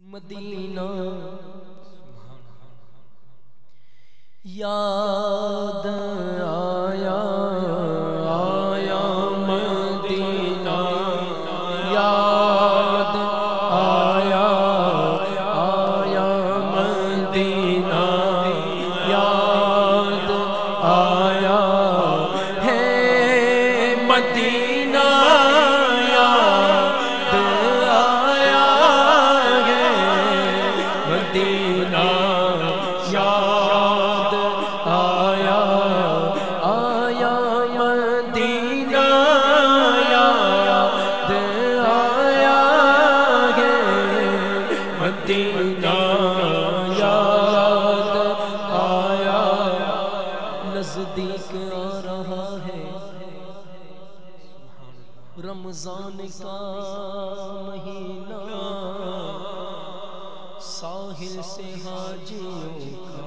مدینہ یاد آیا آیا مدینہ یاد آیا آیا مدینہ یاد آیا ہے مدینہ یاد آیا ہے مدینہ یاد آیا آیا مدینہ یاد آیا ہے مدینہ یاد آیا نزدیک آ رہا ہے رمضان کا مہینہ ساحل سے حاجیوں کا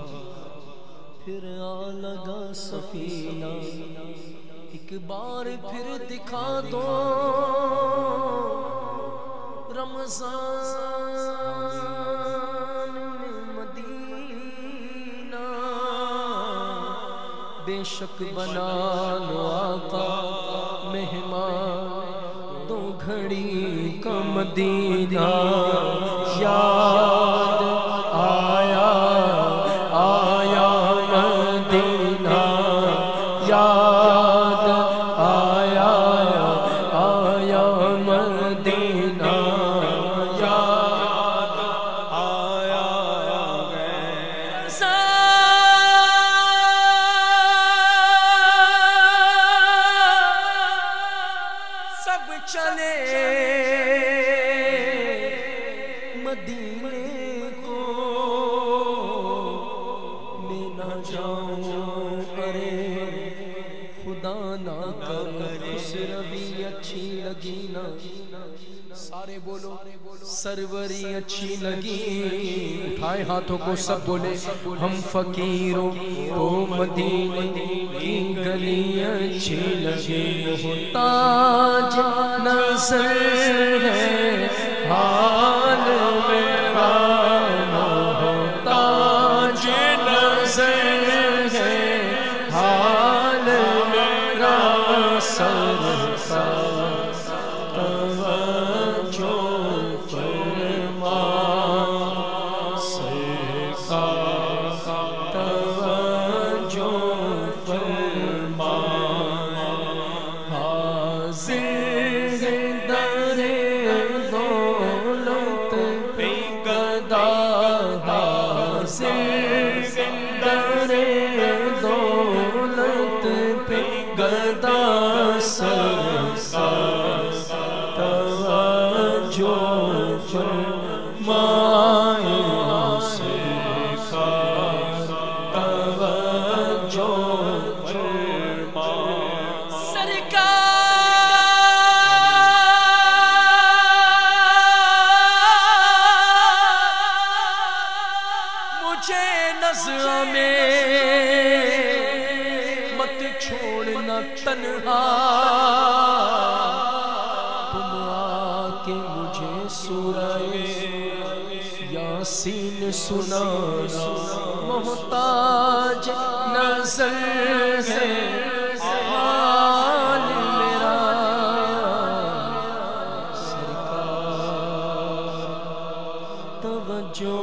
پھر آ لگا سفینہ ایک بار پھر دکھا دو رمضان مدینہ بے شک بنا لو آقا مہمان دو گھڑی کا مدینہ یاد آیا آیا مدینہ یاد آیا آیا مدینہ یاد آیا سب چلے مدینے کو میں نہ جاؤں ارے خدا نہ کرے سروی اچھی لگی نہ سارے بولو سروری اچھی لگی اٹھائے ہاتھوں کو سب بولے ہم فقیروں کو مدینے کی گلی اچھی لگی محتاج نظر ہے حال میرا محتاج نظر ہے حال میرا سرکار توجہ فرما سرکار توجہ فرما حاضر در دولت پہ گدا حاضر در دولت پہ گدا سرکار توجہ فرمائے سرکار توجہ فرمائے سرکار مجھے نظر میں مت چھوڑنا تنہا تم آ کے مجھے سورہ یاسین سنانا محتاج نظر ہے حال میرا سرکار توجہ